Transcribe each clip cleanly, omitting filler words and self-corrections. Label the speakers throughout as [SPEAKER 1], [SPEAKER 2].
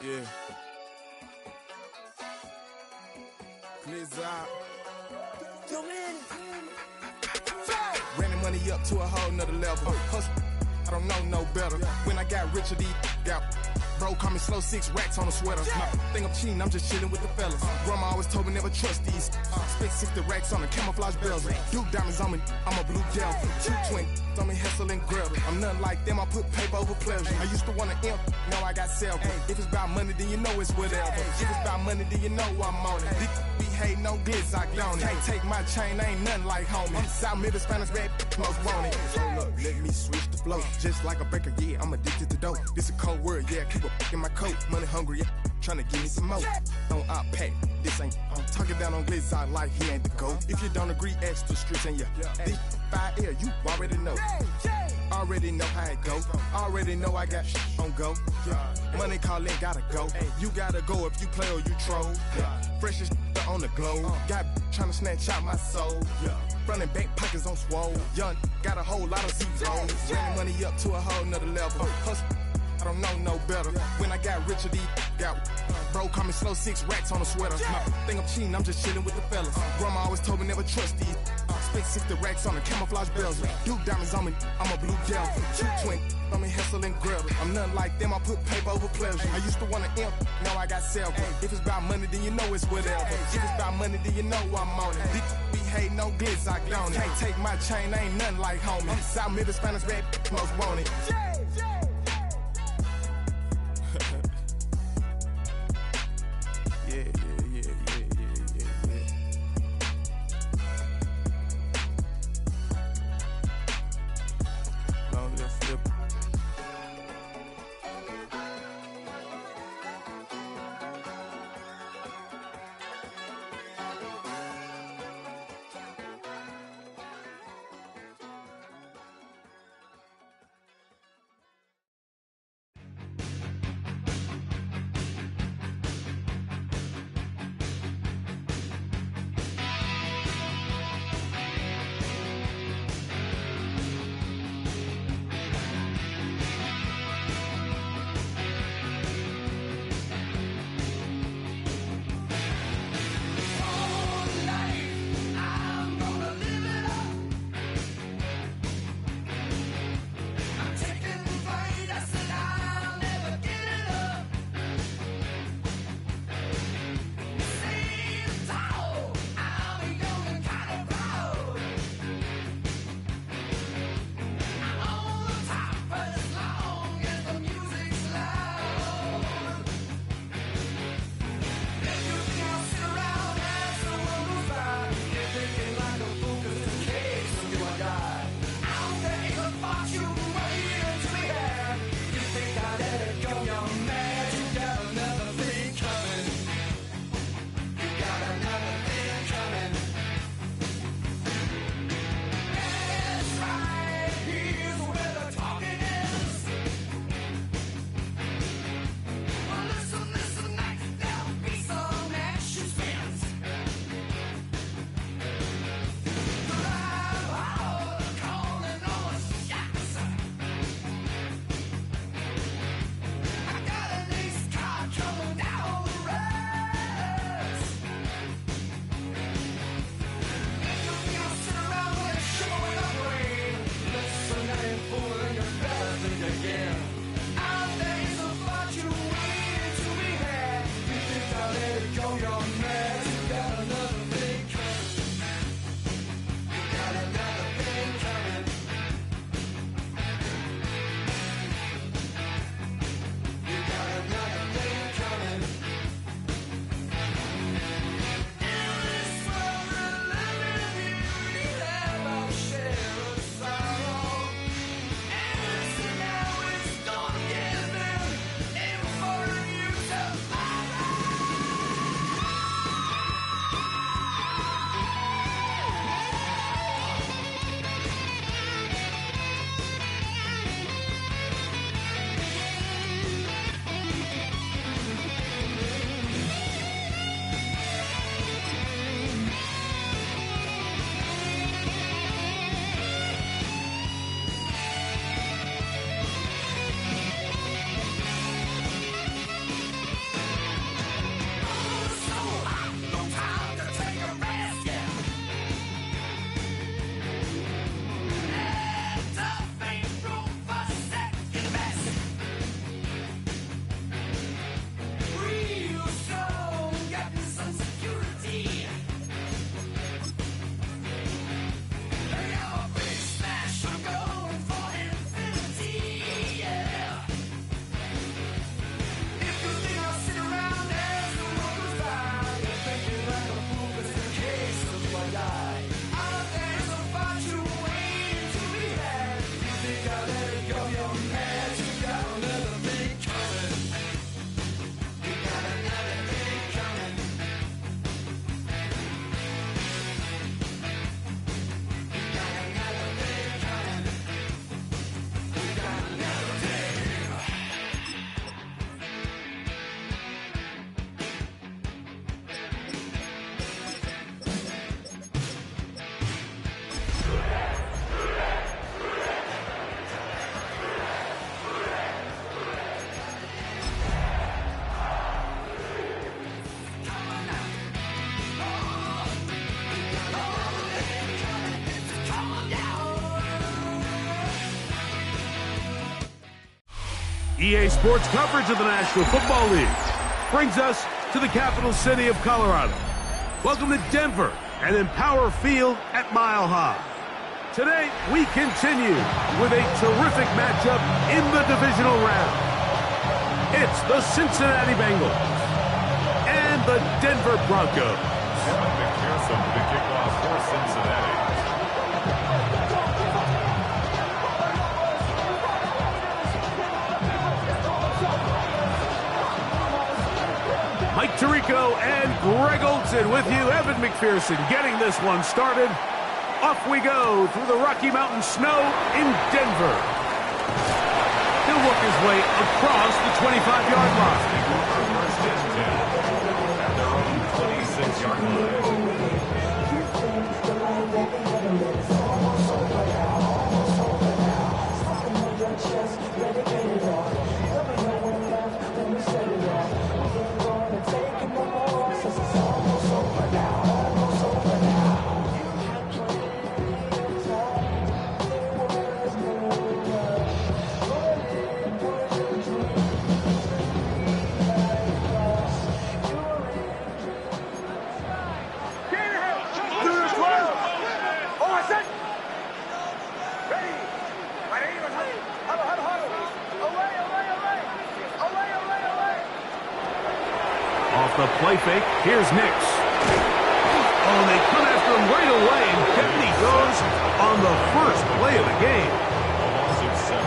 [SPEAKER 1] Yeah. Glizz out. Ran the money up to a whole nother level. Hustle, I don't know no better. When I got richer, these got bro, call me slow, 6 racks on a sweater. My think I'm cheating, I'm just chilling with the fellas. Grandma always told me never trust these. Spent 60 racks on the camouflage bells. Duke diamonds on me, I'm a blue gel. 220 on me, Hessel and Gretel. I'm nothing like them, I put paper over pleasure. I used to want to imp, now I got several. If it's about money, then you know it's whatever. If it's about money, then you know I'm on it. Be hating no glitz, I don't. Can't take my chain, ain't nothing like homie. South Middle Spanish red, most want it. Hold up, let me switch the flow. Just like a baker, yeah, I'm addicted to dope. This a cold word, yeah, keep a in my coat. Money hungry, yeah, tryna give me some more. Don't I pack, this ain't. I'm talking down on glitz, I like he ain't the GOAT. If you don't agree, ask the streets and yeah. This 5 air, you already know. Already know how it go. Already know I got on go. Money calling, gotta go. You gotta go if you play or you troll. Freshest on the globe. Got tryna snatch out my soul. Front and back pockets on swole. Young, got a whole lot of zeros. Ran money up to a whole nother level. Hustle, I don't know no better. When I got richer, these got bro, call me slow, 6 racks on a sweater. My think I'm cheating, I'm just chilling with the fellas. Grandma always told me never trust these. Spent 60 racks on the camouflage bells. Duke diamonds on me, I'm a blue gel. 220 on me, Hessel and Gretel. I'm nothing like them, I put paper over pleasure. I used to want to imp, now I got several. If it's about money, then you know it's whatever. If it's about money, then you know I'm on it. Be hating no glitz, I don't. Can't take my chain, ain't nothing like homie. South Middle Spanish red, most want it.
[SPEAKER 2] EA Sports coverage of the National Football League brings us to the capital city of Colorado. Welcome to Denver and Empower Field at Mile High. Today, we continue with a terrific matchup in the divisional round. It's the Cincinnati Bengals and the Denver Broncos.
[SPEAKER 3] Kevin McPherson with the kickoff for Cincinnati.
[SPEAKER 2] Mike Tirico and Greg Olson with you. Evan McPherson getting this one started. Off we go through the Rocky Mountain snow in Denver. He'll work his way across the 25-yard line.
[SPEAKER 3] First and 10 at their own 26-yard line.
[SPEAKER 2] The play fake. Here's Nix. Oh, they come after him right away, and down he goes on the first play of the game.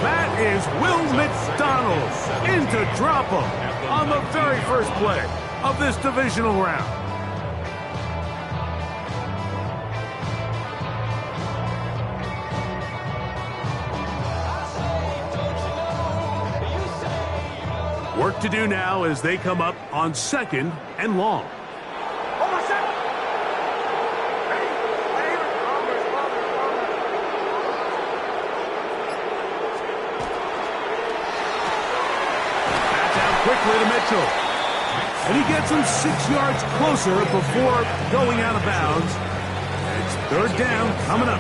[SPEAKER 2] That is Will McDonald in to drop him on the very first play of this divisional round. Work to do now as they come up on 2nd and long. Back down quickly to Mitchell. And he gets him 6 yards closer before going out of bounds. It's 3rd down coming up.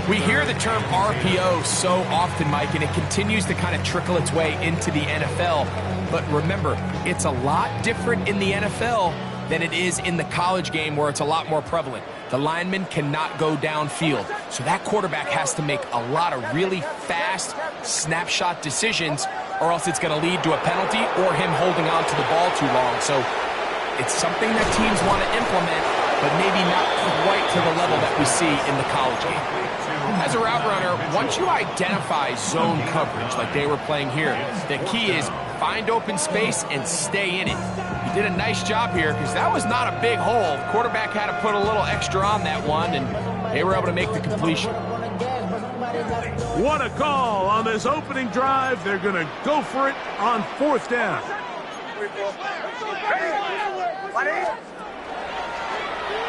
[SPEAKER 4] We hear the term RPO so often, Mike, and it continues to kind of trickle its way into the NFL. But remember, it's a lot different in the NFL than it is in the college game where it's a lot more prevalent. The lineman cannot go downfield. So that quarterback has to make a lot of really fast snapshot decisions, or else it's going to lead to a penalty or him holding on to the ball too long. So it's something that teams want to implement, but maybe not quite to the level that we see in the college game. As a route runner, once you identify zone coverage like they were playing here, the key is find open space and stay in it. He did a nice job here because that was not a big hole. The quarterback had to put a little extra on that one, and they were able to make the completion.
[SPEAKER 2] What a call on this opening drive. They're going to go for it on 4th down.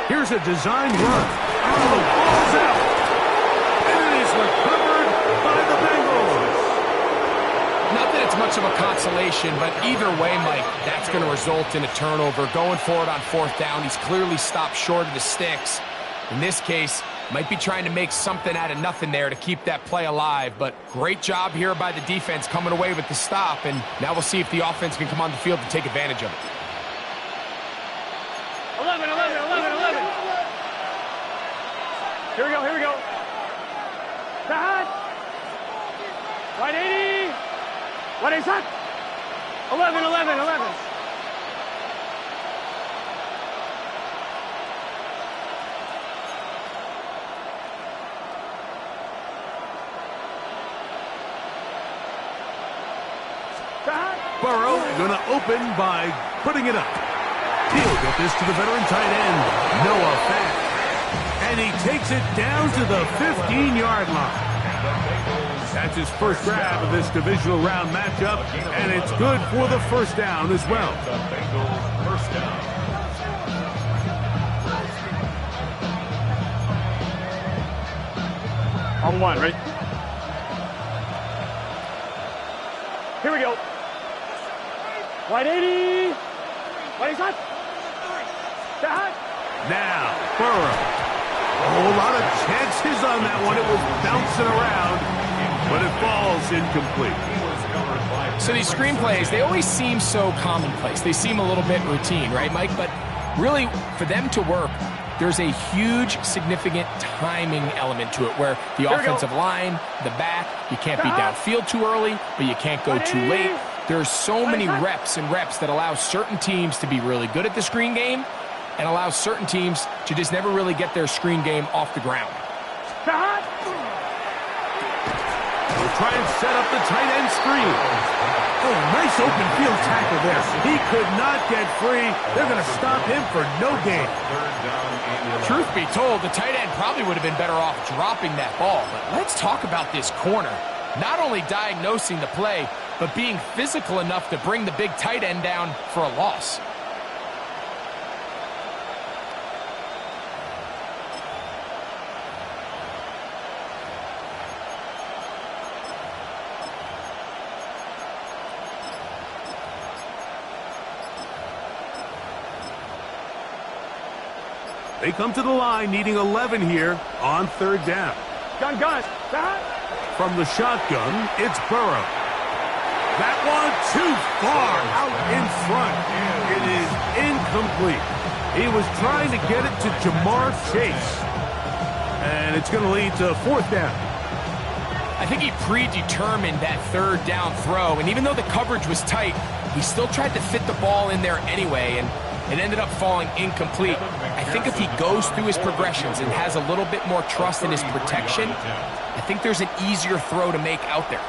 [SPEAKER 2] Here's a design run. Oh, the ball's out. And it is recovered by the Bengals.
[SPEAKER 4] Not that it's much of a consolation, but either way, Mike, that's going to result in a turnover. Going forward on 4th down, he's clearly stopped short of the sticks. In this case, might be trying to make something out of nothing there to keep that play alive. But great job here by the defense coming away with the stop. And now we'll see if the offense can come on the field to take advantage of it.
[SPEAKER 5] 11. Here we go. Side. Right 80. Right 80. 11.
[SPEAKER 2] Burrow going to open by putting it up. He'll get this to the veteran tight end, Noah Fant. And he takes it down to the 15-yard line. That's his first grab of this divisional round matchup, and it's good for the 1st down as well.
[SPEAKER 3] The Bengals first down.
[SPEAKER 5] On 1, right? Here we go. Right 80. Right side.
[SPEAKER 2] Now, Burrow. A whole lot of chances on that one. It was bouncing around, but it falls incomplete.
[SPEAKER 4] So these screenplays, they always seem so commonplace. They seem a little bit routine, right, Mike? But really, for them to work, there's a huge, significant timing element to it where the offensive line, the back, you can't be downfield too early, but you can't go too late. There's so many reps and reps that allow certain teams to be really good at the screen game and allows certain teams to just never really get their screen game off the ground.
[SPEAKER 2] We'll try and set up the tight end screen. Oh, nice open field tackle there. He could not get free. They're going to stop him for no gain.
[SPEAKER 4] Truth be told, the tight end probably would have been better off dropping that ball. But let's talk about this corner. Not only diagnosing the play, but being physical enough to bring the big tight end down for a loss.
[SPEAKER 2] They come to the line needing 11 here on third down.
[SPEAKER 5] Gun.
[SPEAKER 2] From the shotgun, it's Burrow. That one too far out in front. It is incomplete. He was trying to get it to Jamar Chase. And it's going to lead to fourth down.
[SPEAKER 4] I think he predetermined that third down throw, and even though the coverage was tight, he still tried to fit the ball in there anyway, and it ended up falling incomplete. I think if he goes through his progressions and has a little bit more trust in his protection, I think there's an easier throw to make out there.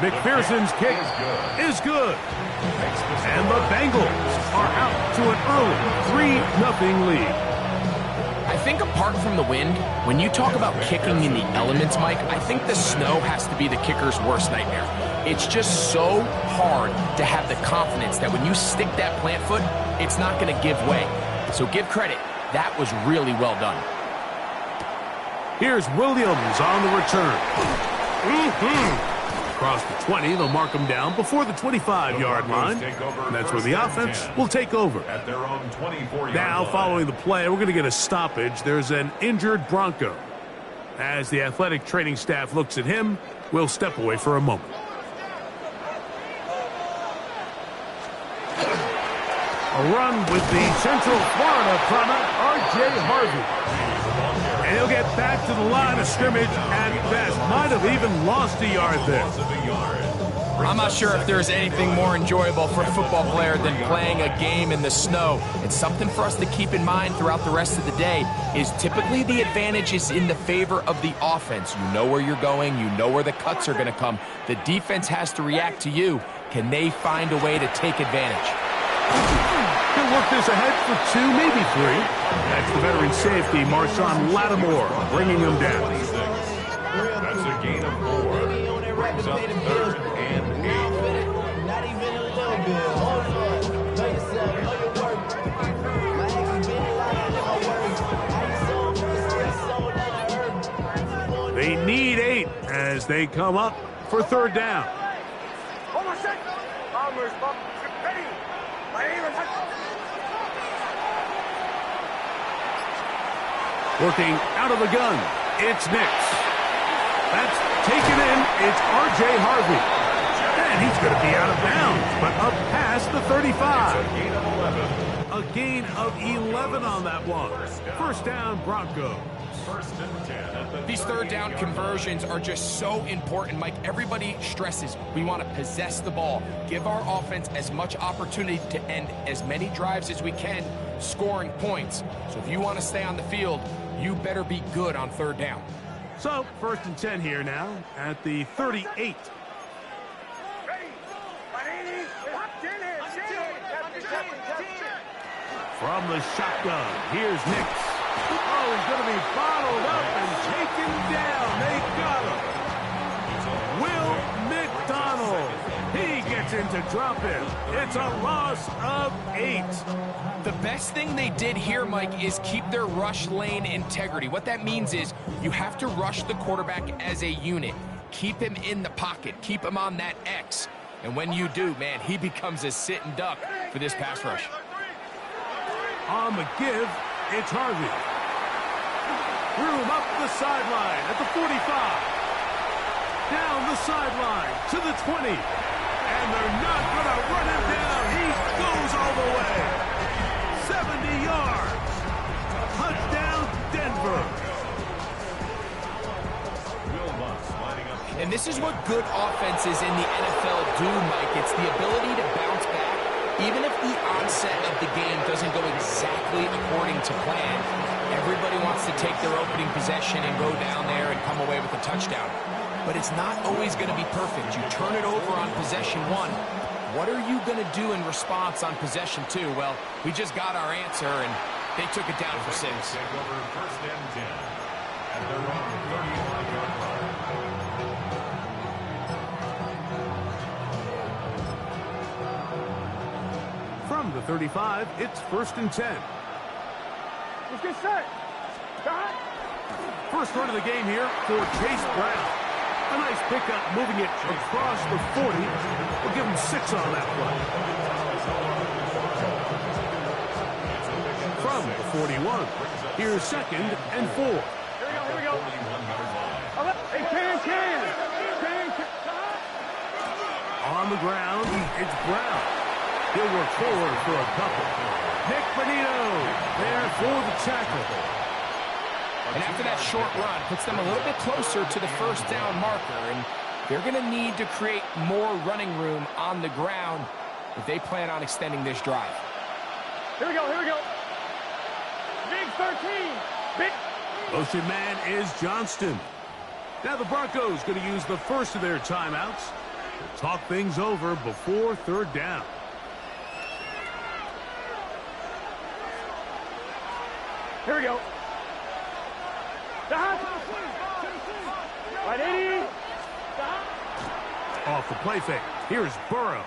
[SPEAKER 2] McPherson's kick is good. And the Bengals are out to an early 3-0 lead.
[SPEAKER 4] I think apart from the wind, when you talk about kicking in the elements, Mike, I think the snow has to be the kicker's worst nightmare. It's just so hard to have the confidence that when you stick that plant foot, it's not going to give way. So give credit. That was really well done.
[SPEAKER 2] Here's Williams on the return. Across the 20, they'll mark him down before the 25-yard line. And that's where the offense will take over.
[SPEAKER 3] At their own 24-yard
[SPEAKER 2] now,
[SPEAKER 3] line.
[SPEAKER 2] following the play, we're going to get a stoppage. There's an injured Bronco. As the athletic training staff looks at him, we'll step away for a moment. A run with the Central Florida product, R.J. Harvey. And he'll get back to the line of scrimmage at best. Might have even lost a yard there.
[SPEAKER 4] I'm not sure if there's anything more enjoyable for a football player than playing a game in the snow. It's something for us to keep in mind throughout the rest of the day is typically the advantage is in the favor of the offense. You know where you're going. You know where the cuts are going to come. The defense has to react to you. Can they find a way to take advantage?
[SPEAKER 2] He'll work this ahead for 2, maybe 3. That's the veteran safety, Marshawn Lattimore, bringing him down.
[SPEAKER 3] That's a gain of 4. Brings up 3rd and 8.
[SPEAKER 2] They need 8 as they come up for third down. Working out of the gun, it's Nix. That's taken in, it's R.J. Harvey. And he's going to be out of bounds, but up past the 35. A gain of 11 on that one. First down, Broncos.
[SPEAKER 4] These third down conversions are just so important, Mike. Everybody stresses we want to possess the ball, give our offense as much opportunity to end as many drives as we can, scoring points. So if you want to stay on the field, you better be good on third down.
[SPEAKER 2] So, 1st and 10 here now at the 38. From the shotgun, here's Nix. Oh, he's going to be bottled up and taken down. They got him. Will McDonald. He gets in to drop it. It's a loss of 8.
[SPEAKER 4] The best thing they did here, Mike, is keep their rush lane integrity. What that means is you have to rush the quarterback as a unit. Keep him in the pocket. Keep him on that X. And when you do, man, he becomes a sit and duck for this pass rush.
[SPEAKER 2] On the give, it's Harvey. Room up the sideline at the 45. down the sideline to the 20. And they're not going to run him down. He goes all the way. 70 yards. Touchdown, Denver.
[SPEAKER 4] And this is what good offenses in the NFL do, Mike. It's the ability to bounce back, even if the onset of the game doesn't go exactly according to plan. Everybody wants to take their opening possession and go down there and come away with a touchdown. But it's not always going to be perfect. You turn it over on possession 1. What are you going to do in response on possession 2? Well, we just got our answer, and they took it down for 6.
[SPEAKER 3] Take over first and 10 at their own 35-yard line.
[SPEAKER 2] From the 35, it's first and 10.
[SPEAKER 5] Let's get set.
[SPEAKER 2] First run of the game here for Chase Brown. A nice pickup moving it across the 40. We'll give him 6 on that play. From the 41, here's second and 4.
[SPEAKER 5] Here we go. Hey, can.
[SPEAKER 2] On the ground, it's Brown. He'll work forward for a couple. Nick Bonito there for the tackle.
[SPEAKER 4] And after that short run, puts them a little bit closer to the first down marker. And they're going to need to create more running room on the ground if they plan on extending this drive.
[SPEAKER 5] Here we go. Big 13. Big.
[SPEAKER 2] Motion man is Johnston. Now the Broncos going to use the first of their timeouts to talk things over before third down.
[SPEAKER 5] Here we go. Right 80.
[SPEAKER 2] Off the play fake. Here's Burrow.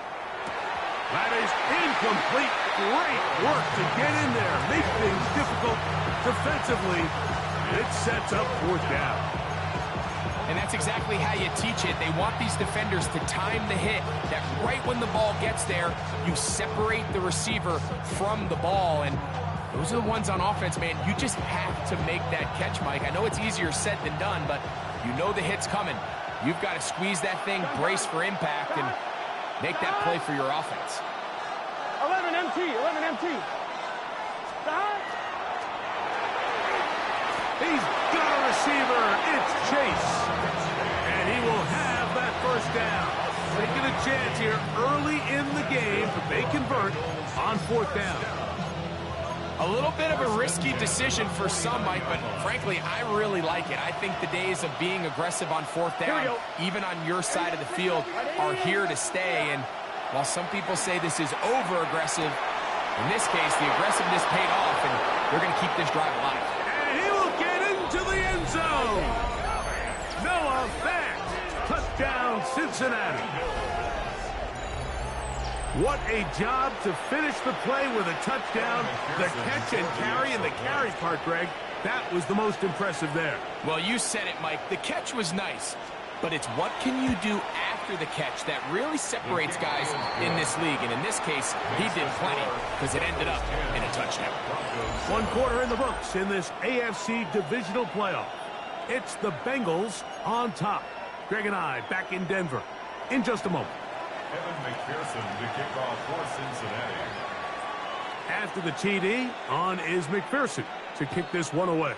[SPEAKER 2] That is incomplete. Great work to get in there. Make things difficult defensively. And it sets up fourth down.
[SPEAKER 4] And that's exactly how you teach it. They want these defenders to time the hit, that right when the ball gets there, you separate the receiver from the ball. And those are the ones on offense, man. You just have to make that catch, Mike. I know it's easier said than done, but you know the hit's coming. You've got to squeeze that thing, brace for impact, and make that play for your offense.
[SPEAKER 5] 11 MT.
[SPEAKER 2] He's got a receiver. It's Chase. And he will have that first down. Taking a chance here early in the game, but they convert on fourth down.
[SPEAKER 4] A little bit of a risky decision for some, Mike, but frankly, I really like it. I think the days of being aggressive on fourth down, even on your side of the field, are here to stay. And while some people say this is over-aggressive, in this case, the aggressiveness paid off, and they're going to keep this drive alive.
[SPEAKER 2] And he will get into the end zone. Noah Fant. Touchdown, Cincinnati. What a job to finish the play with a touchdown. The catch and carry, and the carry part, Greg, that was the most impressive there.
[SPEAKER 4] Well, you said it, Mike. The catch was nice, but it's what can you do after the catch that really separates guys in this league. And in this case, he did plenty because it ended up in a touchdown.
[SPEAKER 2] 1 quarter in the books in this AFC Divisional playoff. It's the Bengals on top. Greg and I back in Denver in just a moment.
[SPEAKER 3] Evan McPherson to kick off for Cincinnati.
[SPEAKER 2] After the TD, on is McPherson to kick this one away.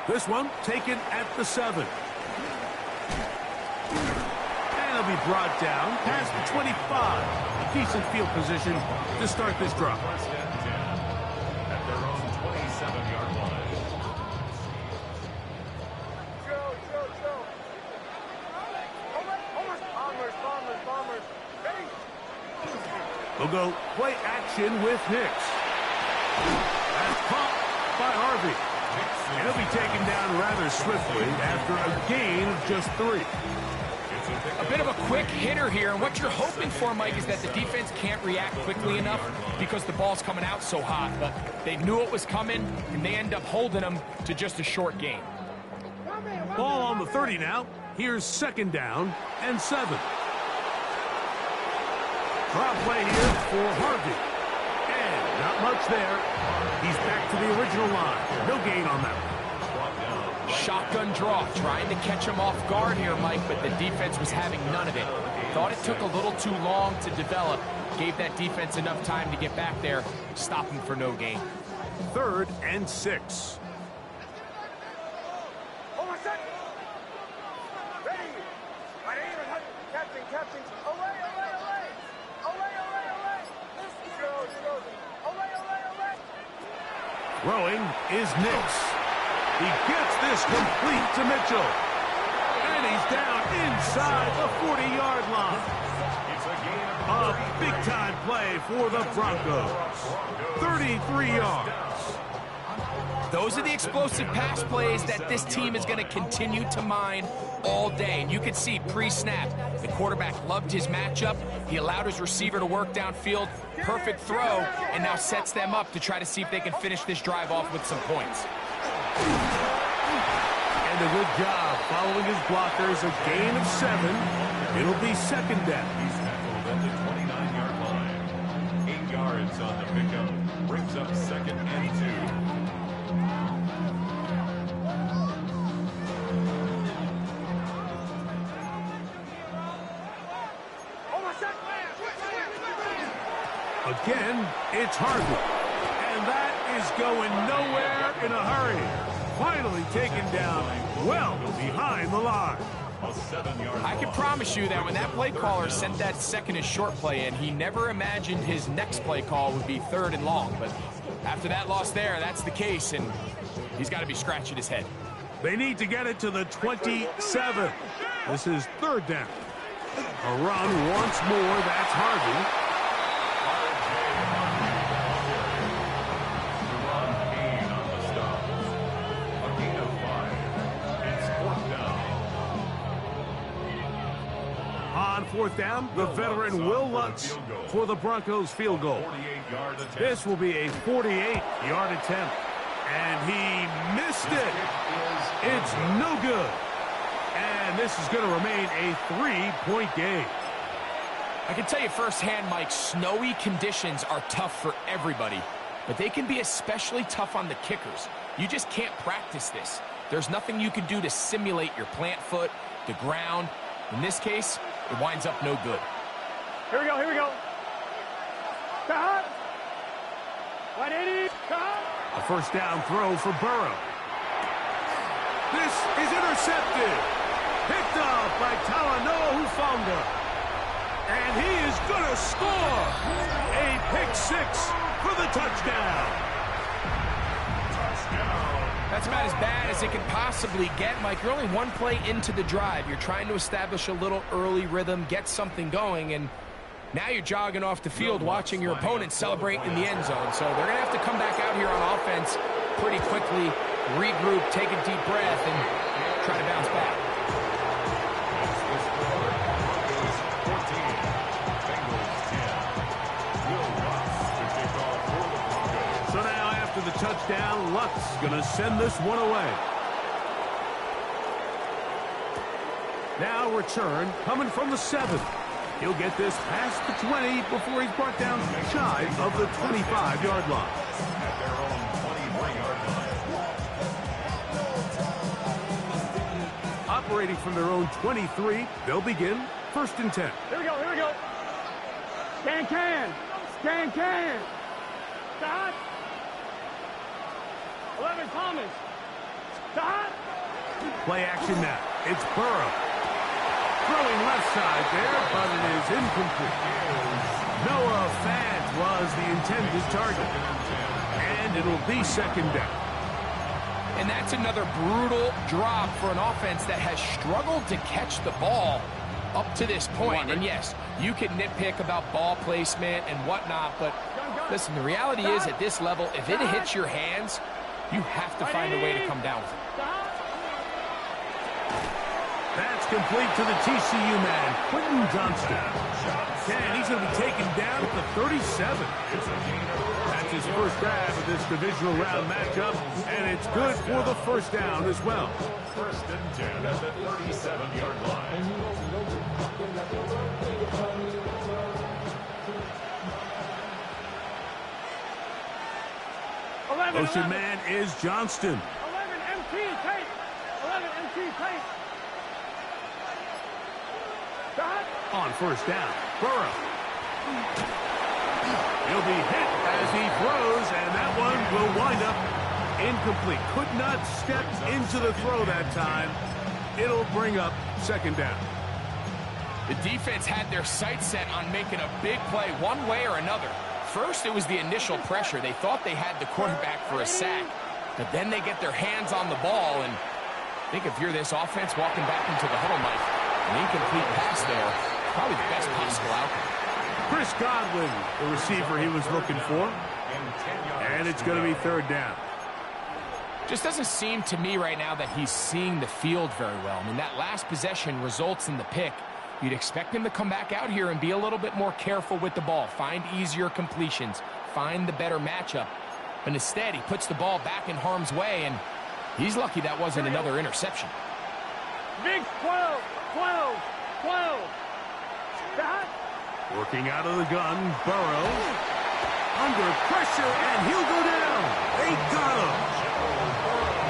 [SPEAKER 2] This one taken at the 7. And it'll be brought down past the 25. Decent field position to start this drive.
[SPEAKER 3] First and 10 at their own 27-yard line.
[SPEAKER 2] We'll go play action with Hicks. That's caught by Harvey. And he'll be taken down rather swiftly after a gain of just 3.
[SPEAKER 4] A bit of a quick hitter here, and what you're hoping for, Mike, is that the defense can't react quickly enough because the ball's coming out so hot. But they knew it was coming, and they end up holding them to just a short gain.
[SPEAKER 2] Ball on the 30 now. Here's second down and 7. Drop play here for Harvey. And not much there. He's back to the original line. No gain on that one.
[SPEAKER 4] shotgun draw, trying to catch him off guard here, Mike, but the defense was having none of it. Thought it took a little too long to develop. Gave that defense enough time to get back there, stop him for no gain.
[SPEAKER 2] 3rd and 6. Throwing is Nix. He gets this complete to Mitchell. And he's down inside the 40-yard line. A big-time play for the Broncos. 33 yards.
[SPEAKER 4] Those are the explosive pass plays that this team is going to continue to mine all day. And you can see pre-snap, the quarterback loved his matchup. He allowed his receiver to work downfield. Perfect throw, and now sets them up to try to see if they can finish this drive off with some points.
[SPEAKER 2] And a good job following his blockers. A gain of 7. It'll be 2nd down.
[SPEAKER 3] He's tackled at the 29-yard line. 8 yards on the pickup. Brings up 2nd and 2.
[SPEAKER 2] Again, it's Harvey. And that is going nowhere in a hurry. Finally taken down well behind the line.
[SPEAKER 4] I can promise you that when that play caller sent that second and short play in, he never imagined his next play call would be 3rd and long. But after that loss there, that's the case, and he's got to be scratching his head.
[SPEAKER 2] They need to get it to the 27. This is 3rd down. A run once more. That's Harvey. On 4th down, the veteran Will Lutz for the Broncos field goal. This will be a 48-yard attempt. And he missed it. It's no good. And this is going to remain a 3-point game.
[SPEAKER 4] I can tell you firsthand, Mike, snowy conditions are tough for everybody. But they can be especially tough on the kickers. You just can't practice this. There's nothing you can do to simulate your plant foot, the ground. In this case, it winds up no good.
[SPEAKER 5] Here we go, here we go. Cut. 180. Cut.
[SPEAKER 2] A 1st down throw for Burrow. This is intercepted. Picked up by Talanoa Hufanga. And he is going to score. A pick 6 for the touchdown.
[SPEAKER 4] That's about as bad as it can possibly get, Mike. You're only one play into the drive. You're trying to establish a little early rhythm, get something going, and now you're jogging off the field watching your opponent celebrate in the end zone. So they're going to have to come back out here on offense pretty quickly, regroup, take a deep breath, and try to bounce back.
[SPEAKER 2] So now after the touchdown, Lutz going to send this one away. Now return coming from the 7. He'll get this past the 20 before he's brought down shy of the 25-yard line.
[SPEAKER 3] At their own 23-yard line.
[SPEAKER 2] Operating from their own 23, they'll begin 1st and 10.
[SPEAKER 5] Here we go, here we go. Can. Stop. 11 Thomas. Stop.
[SPEAKER 2] Play action now. It's Burrow. Throwing left side there, but it is incomplete. Noah Fant was the intended target. And it'll be 2nd down.
[SPEAKER 4] And that's another brutal drop for an offense that has struggled to catch the ball up to this point. And yes, you can nitpick about ball placement and whatnot, but listen, the reality is at this level, if it hits your hands, you have to find a way to come down with it.
[SPEAKER 2] That's complete to the TCU man, Quentin Johnston. And he's going to be taken down at the 37. That's his first grab of this divisional round matchup, and it's good for the 1st down as well.
[SPEAKER 3] 1st and 10 at the 37-yard line.
[SPEAKER 2] Motion man is Johnston.
[SPEAKER 5] 11 MT, take. 11 MT, paint.
[SPEAKER 2] On first down, Burrow. He'll be hit as he throws, and that one will wind up incomplete. Could not step into the throw that time. It'll bring up second down.
[SPEAKER 4] The defense had their sights set on making a big play one way or another. First, it was the initial pressure. They thought they had the quarterback for a sack, but then they get their hands on the ball, and I think if you're this offense walking back into the huddle, Mike, an incomplete pass there, probably the best possible outcome.
[SPEAKER 2] Chris Godwin, the receiver he was looking for, and it's going to be third down.
[SPEAKER 4] Just doesn't seem to me right now that he's seeing the field very well. I mean, that last possession results in the pick. You'd expect him to come back out here and be a little bit more careful with the ball, find easier completions, find the better matchup. But instead, he puts the ball back in harm's way, and he's lucky that wasn't another interception.
[SPEAKER 5] Big 12, 12, 12.
[SPEAKER 2] Working out of the gun, Burrow. Under pressure, and he'll go down. They got him.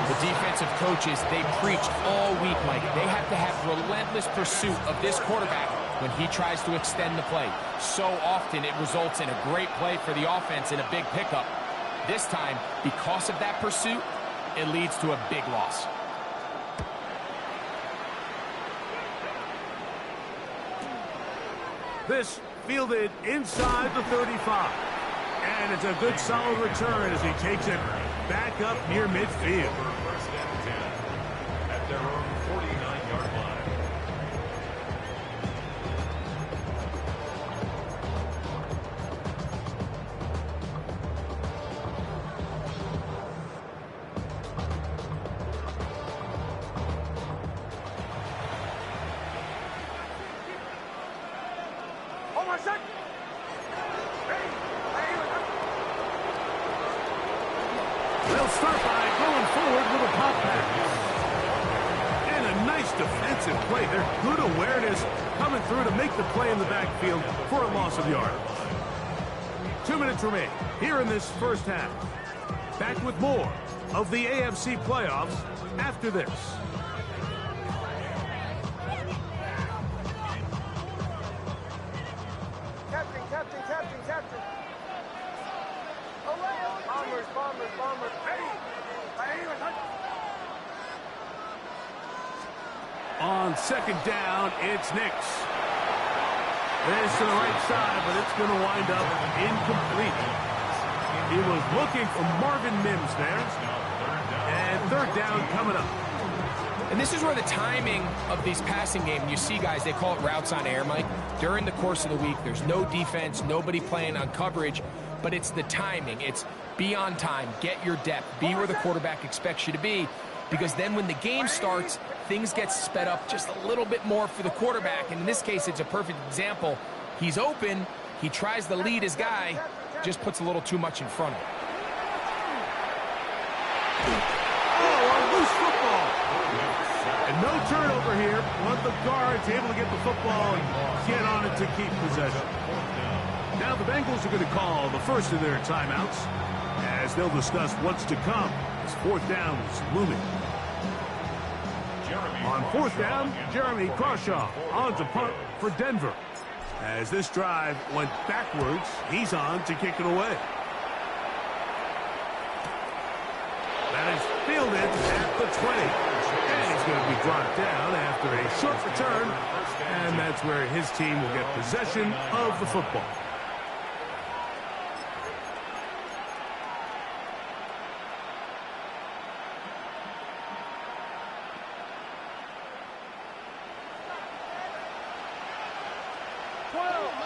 [SPEAKER 4] The defensive coaches, they preached all week, Mike. They have to have relentless pursuit of this quarterback when he tries to extend the play. So often it results in a great play for the offense and a big pickup. This time, because of that pursuit, it leads to a big loss.
[SPEAKER 2] This fielded inside the 35. And it's a good solid return as he takes it back up near midfield.
[SPEAKER 3] First and 10 at their own 49-yard line.
[SPEAKER 5] Hold on a sec.
[SPEAKER 2] They'll start by going forward with a pop pass. And a nice defensive play there. Good awareness coming through to make the play in the backfield for a loss of yardage. 2 minutes remain here in this first half. Back with more of the AFC playoffs after this.
[SPEAKER 5] Captain. Bombers.
[SPEAKER 2] On second down, it's Nix. This to the right side, but it's going to wind up incomplete. He was looking for Marvin Mims there. And third down coming up.
[SPEAKER 4] And this is where the timing of these passing games, you see guys, they call it routes on air, Mike. During the course of the week, there's no defense, nobody playing on coverage, but it's the timing. It's be on time, get your depth, be where the quarterback expects you to be, because then when the game starts, things get sped up just a little bit more for the quarterback. And in this case, it's a perfect example. He's open, he tries to lead his guy, just puts a little too much in front of him.
[SPEAKER 2] And no turnover here. One of the guards able to get the football and get on it to keep possession. Now the Bengals are going to call the first of their timeouts as they'll discuss what's to come as fourth down is looming. On fourth down, Jeremy Crawshaw on to punt for Denver. As this drive went backwards, he's on to kick it away. That is fielded at the 20. And he's going to be brought down after a short return. And that's where his team will get possession of the football.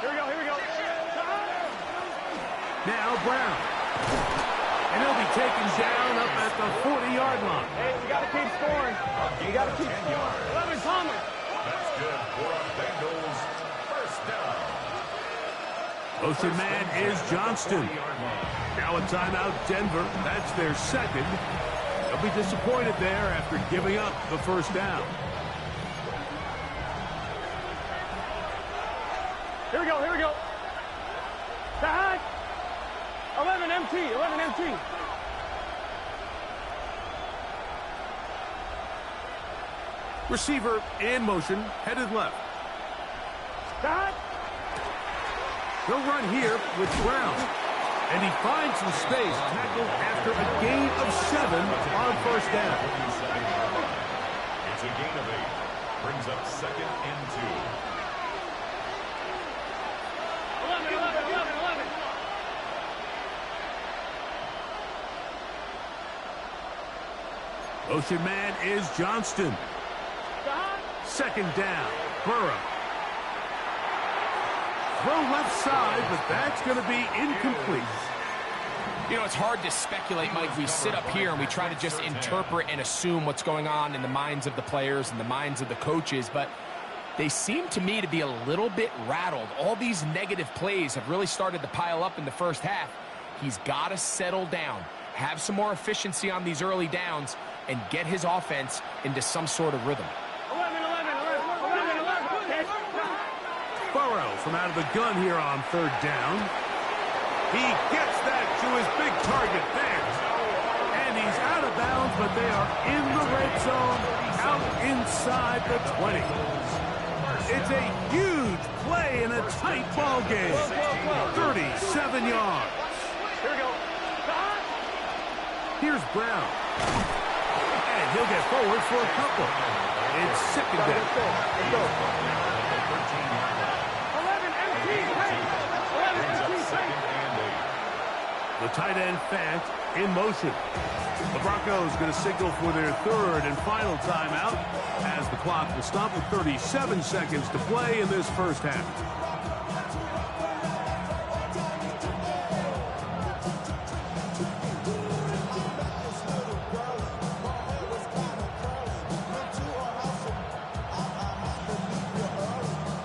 [SPEAKER 5] Here we go.
[SPEAKER 2] Now Brown. And he'll be taken down up at the 40-yard line.
[SPEAKER 5] Hey, we got to keep scoring. You got to keep scoring. 11 Thomas.
[SPEAKER 3] That's good for Bengals. First down.
[SPEAKER 2] Motion man is Johnston. Now a timeout, Denver. That's their second. They'll be disappointed there after giving up the first down.
[SPEAKER 5] Here we go. Behind. 11 MT.
[SPEAKER 2] Receiver in motion, headed left.
[SPEAKER 5] Stop.
[SPEAKER 2] He'll run here with Brown. And he finds some space, tackled after a gain of 7 on first down.
[SPEAKER 3] It's a gain of 8. Brings up 2nd and 2.
[SPEAKER 5] 11.
[SPEAKER 2] Motion man is Johnston.
[SPEAKER 5] Stop.
[SPEAKER 2] 2nd down, Burrow. Throw left side, but that's going to be incomplete.
[SPEAKER 4] You know, it's hard to speculate, Mike. We sit up here and we try to just interpret and assume what's going on in the minds of the players and the minds of the coaches, but they seem to me to be a little bit rattled. All these negative plays have really started to pile up in the first half. He's got to settle down, have some more efficiency on these early downs, and get his offense into some sort of rhythm.
[SPEAKER 5] 11.
[SPEAKER 2] Burrow from out of the gun here on 3rd down. He gets that to his big target there. And he's out of bounds, but they are in the red zone, out inside the 20. It's a huge play in a tight ball game. 37 yards.
[SPEAKER 5] Here we go. Stop.
[SPEAKER 2] Here's Brown. And he'll get forward for a couple. It's 2nd down.
[SPEAKER 5] Let's go. 11 empty.
[SPEAKER 2] The tight end Fant in motion. The Broncos going to signal for their 3rd and final timeout as the clock will stop with 37 seconds to play in this first half.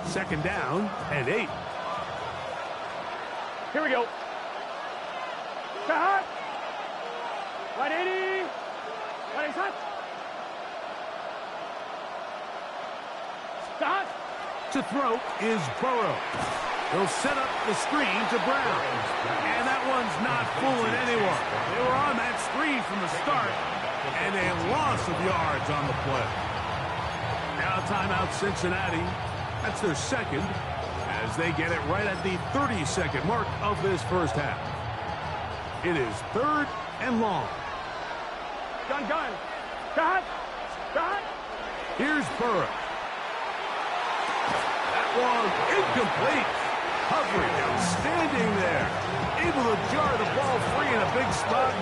[SPEAKER 2] Second down and 8.
[SPEAKER 5] Here we go. Stop. 180. 180. Stop.
[SPEAKER 2] To throw is Burrow. He'll set up the screen to Brown. And that one's not fooling anyone. They were on that screen from the start, and a loss of yards on the play. Now timeout Cincinnati. That's their 2nd, as they get it right at the 30-second mark of this first half. It is 3rd and long.
[SPEAKER 5] Gun. Stop.
[SPEAKER 2] Here's Burrow. That one incomplete. Hovering, outstanding there. Able to jar the ball free in a big spot.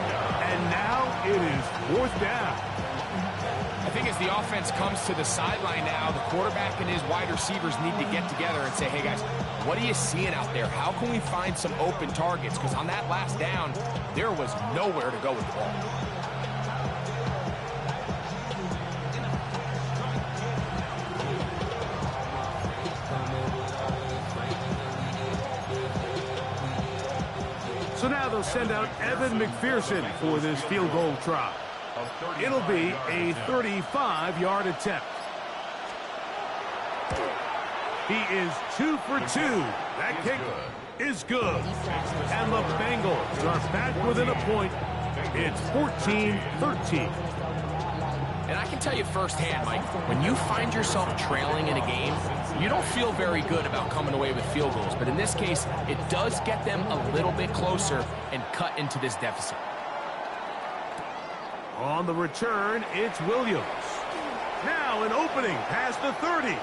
[SPEAKER 2] And now it is 4th down.
[SPEAKER 4] I think as the offense comes to the sideline now, the quarterback and his wide receivers need to get together and say, hey, guys, what are you seeing out there? How can we find some open targets? Because on that last down, there was nowhere to go with the ball.
[SPEAKER 2] So now they'll send out Evan McPherson for this field goal try. It'll be a 35-yard attempt. He is 2 for 2. That kick is good. And the Bengals are back within a point. It's 14-13.
[SPEAKER 4] And I can tell you firsthand, Mike, when you find yourself trailing in a game, you don't feel very good about coming away with field goals. But in this case, it does get them a little bit closer and cut into this deficit.
[SPEAKER 2] On the return, it's Williams. Now an opening past the 30.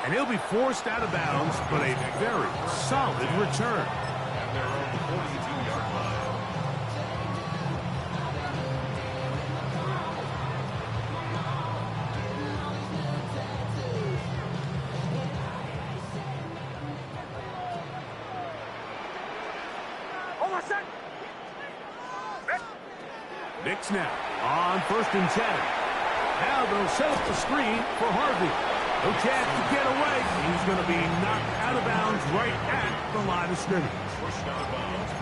[SPEAKER 2] And he'll be forced out of bounds, but a very solid return.
[SPEAKER 3] At their own 42-yard line.
[SPEAKER 2] Knicks now on 1st and 10. Now they'll set up the screen for Harvey. No chance to get away. He's going to be knocked out of bounds right at the line of scrimmage.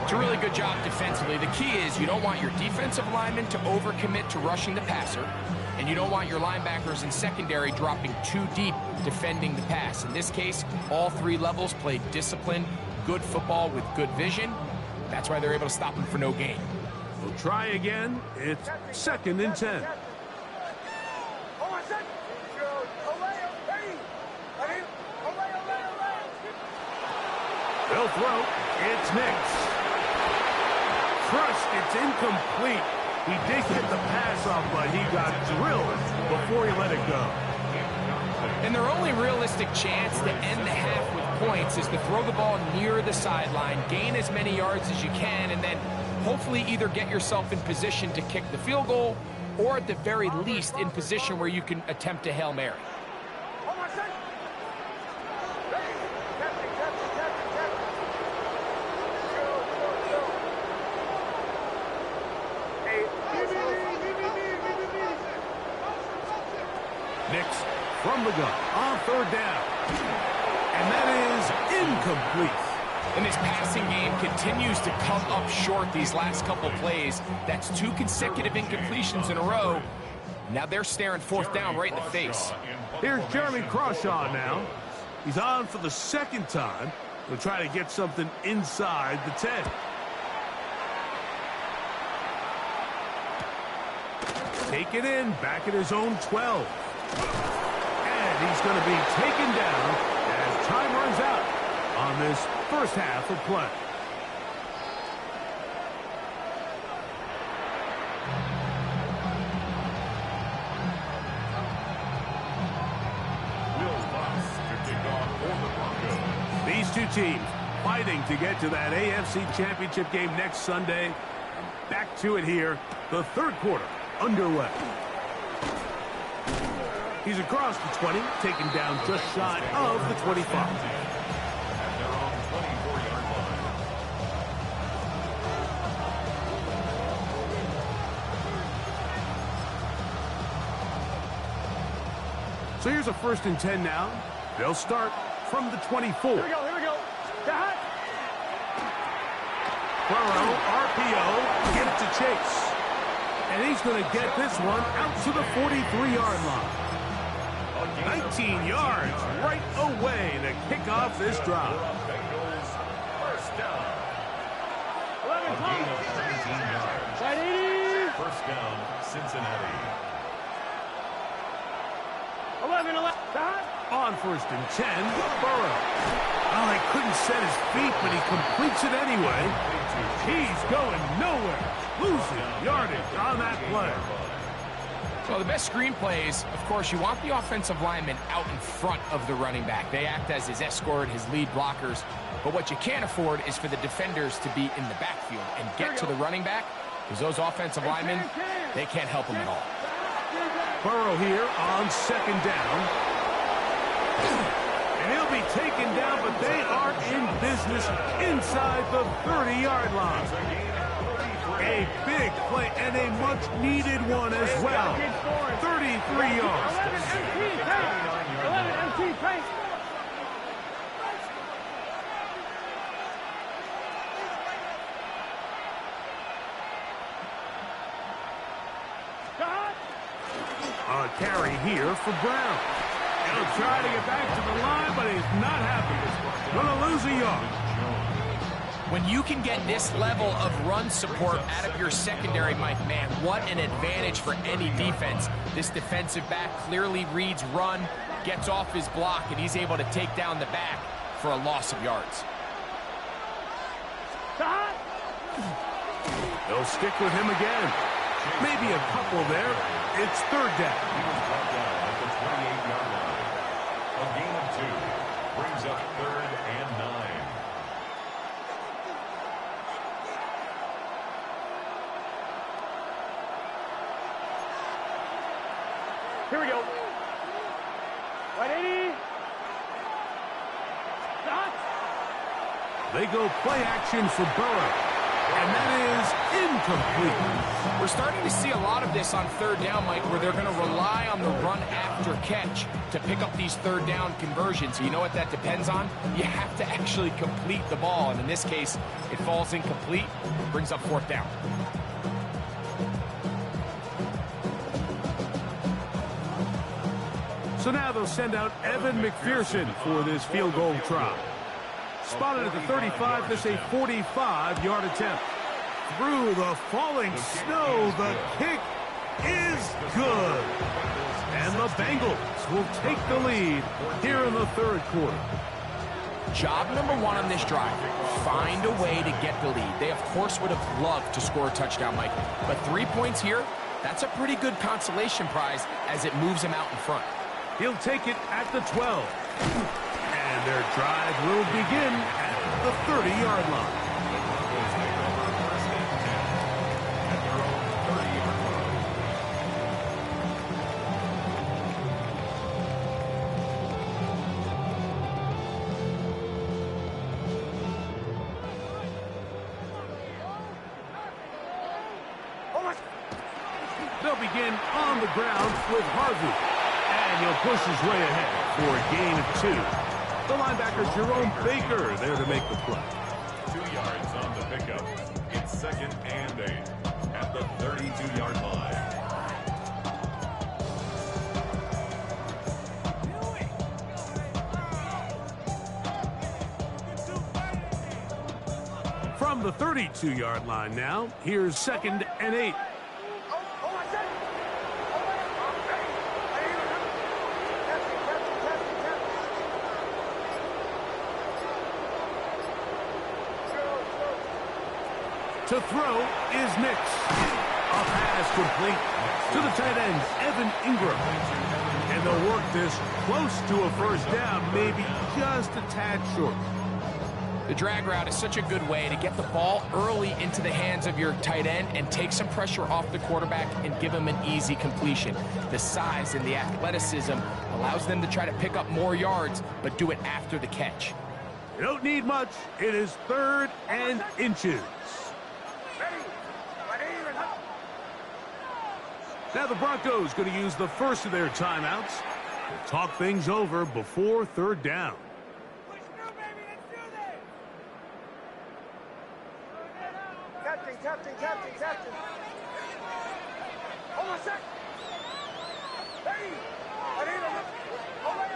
[SPEAKER 4] It's a really good job defensively. The key is you don't want your defensive linemen to overcommit to rushing the passer, and you don't want your linebackers in secondary dropping too deep defending the pass. In this case, all 3 levels played disciplined, good football with good vision. That's why they're able to stop him for no gain.
[SPEAKER 2] We'll try again. It's 2nd and 10. They'll throw. It's Nix. Crushed. It's incomplete. He did get the pass off, but he got drilled before he let it go.
[SPEAKER 4] And their only realistic chance to end the half with points is to throw the ball near the sideline, gain as many yards as you can, and then hopefully either get yourself in position to kick the field goal or at the very least in position where you can attempt a Hail Mary.
[SPEAKER 2] Nix from the gun on third down. And that is incomplete.
[SPEAKER 4] And this passing game continues to come up short these last couple plays. That's 2 consecutive incompletions in a row. Now they're staring fourth down right in the face.
[SPEAKER 2] Here's Jeremy Crawshaw now. He's on for the second time. He'll try to get something inside the 10. Take it in, back at his own 12. And he's going to be taken down as time runs out on this first half of play. These two teams fighting to get to that AFC Championship game next Sunday. Back to it here, the third quarter underway. He's across the 20, taken down just shy of the 25.
[SPEAKER 3] At their own 24-yard line.
[SPEAKER 2] So here's a 1st and 10 now. They'll start from the 24.
[SPEAKER 5] Here we go, here we go.
[SPEAKER 2] Burrow, RPO, get to Chase. And he's going to get this one out to the 43-yard line. 19 yards right away to kick off this drive.
[SPEAKER 3] Bengals first down.
[SPEAKER 5] 11
[SPEAKER 3] A gain of 17 yards.
[SPEAKER 5] Right 80.
[SPEAKER 3] First down, Cincinnati.
[SPEAKER 5] 11.
[SPEAKER 2] On 1st and 10, Burrow. Well, he couldn't set his feet, but he completes it anyway. He's going nowhere. Losing yardage on that play.
[SPEAKER 4] Well, the best screen plays, of course, you want the offensive lineman out in front of the running back. They act as his escort, his lead blockers. But what you can't afford is for the defenders to be in the backfield and get to the running back, because those offensive linemen, they can't help him at all.
[SPEAKER 2] Burrow here on 2nd down. And he'll be taken down, but they are in business inside the 30-yard line. A big play and a much-needed one as well. 33 yards.
[SPEAKER 5] 11 MT paint.
[SPEAKER 2] A carry here for Brown. He'll try to get back to the line, but he's not happy. Going to lose a yard.
[SPEAKER 4] When you can get this level of run support out of your secondary, Mike, man, what an advantage for any defense. This defensive back clearly reads run, gets off his block, and he's able to take down the back for a loss of yards.
[SPEAKER 2] They'll stick with him again. Maybe a couple there. It's 3rd down.
[SPEAKER 3] He was brought down at the 28-yard line. A gain of 2 brings up 3rd and 9.
[SPEAKER 5] Here we go. Right 80.
[SPEAKER 2] They go play action for Burrow. And that is incomplete.
[SPEAKER 4] We're starting to see a lot of this on 3rd down, Mike, where they're going to rely on the run after catch to pick up these 3rd down conversions. So you know what that depends on? You have to actually complete the ball. And in this case, it falls incomplete, brings up 4th down.
[SPEAKER 2] So now they'll send out Evan McPherson for this field goal try. Spotted at the 35, this a 45-yard attempt. Through the falling snow, the kick is good. And the Bengals will take the lead here in the 3rd quarter.
[SPEAKER 4] Job number one on this drive, find a way to get the lead. They, of course, would have loved to score a touchdown, Mike, but 3 points here, that's a pretty good consolation prize as it moves him out in front.
[SPEAKER 2] He'll take it at the 12. And their drive will begin at the 30-yard line. They'll begin on the ground with Harvey. And he'll push his way ahead for a gain of 2. The linebacker, Jerome Baker, there to make the play.
[SPEAKER 3] 2 yards on the pickup. It's 2nd and 8 at the 32-yard line.
[SPEAKER 2] From the 32-yard line now, here's 2nd and 8. To throw is Nix. A pass complete to the tight end, Evan Ingram. And they'll work this close to a first down, maybe just a tad short.
[SPEAKER 4] The drag route is such a good way to get the ball early into the hands of your tight end and take some pressure off the quarterback and give him an easy completion. The size and the athleticism allows them to try to pick up more yards, but do it after the catch.
[SPEAKER 2] You don't need much. It is 3rd and inches. Now the Broncos going to use the first of their timeouts to talk things over before 3rd down.
[SPEAKER 5] Captain. Hold on a sec. Hey! I need him. Away.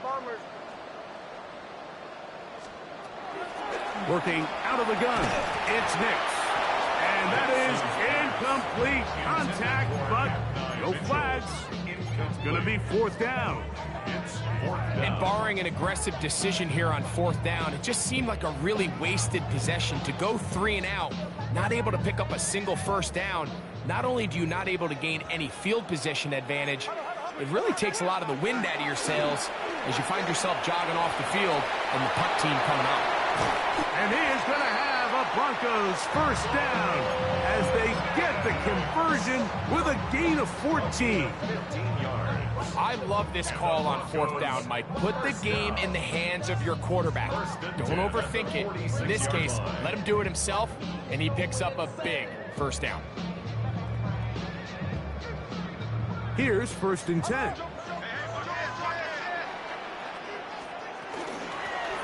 [SPEAKER 5] Bombers.
[SPEAKER 2] Working out of the gun, it's Nix. And that is incomplete contact, but no flags. It's going to be 4th down.
[SPEAKER 4] And barring an aggressive decision here on 4th down, it just seemed like a really wasted possession to go 3 and out, not able to pick up a single first down. Not only do you not able to gain any field position advantage, it really takes a lot of the wind out of your sails as you find yourself jogging off the field and the punt team coming up.
[SPEAKER 2] And he is going to have a Broncos first down as they get the conversion with a gain of 14.
[SPEAKER 3] 15 yards.
[SPEAKER 4] I love this call on 4th down, Mike. Put the game in the hands of your quarterback. Don't overthink it. In this case, let him do it himself, and he picks up a big first down.
[SPEAKER 2] Here's 1st and 10.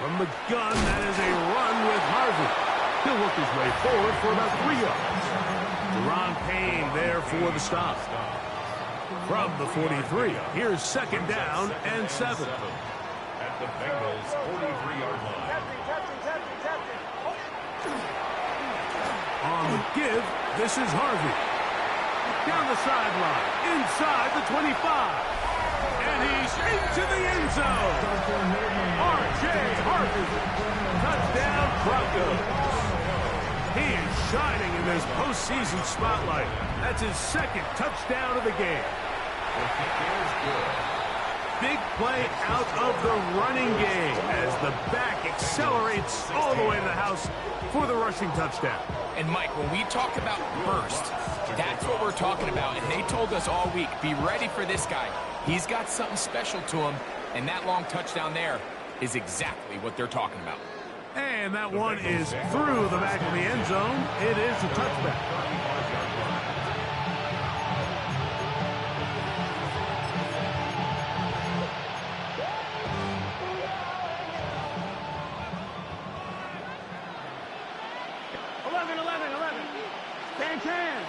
[SPEAKER 2] From the gun, that is a run with Harvey. He'll work his way forward for about 3 yards. Deron Payne there for the stop. From the 43, here's 2nd down and 7.
[SPEAKER 3] At the Bengals 43-yard line.
[SPEAKER 2] On the give, this is Harvey. Down the sideline, inside the 25. And he's into the end zone. R.J. Harvey. Touchdown, Broncos. He is shining in this postseason spotlight. That's his 2nd touchdown of the game. Big play out of the running game as the back accelerates all the way to the house for the rushing touchdown.
[SPEAKER 4] And Mike, when we talk about burst, that's what we're talking about. And they told us all week, be ready for this guy. He's got something special to him, and that long touchdown there is exactly what they're talking about.
[SPEAKER 2] And that one is through the back of the end zone. It is a touchback.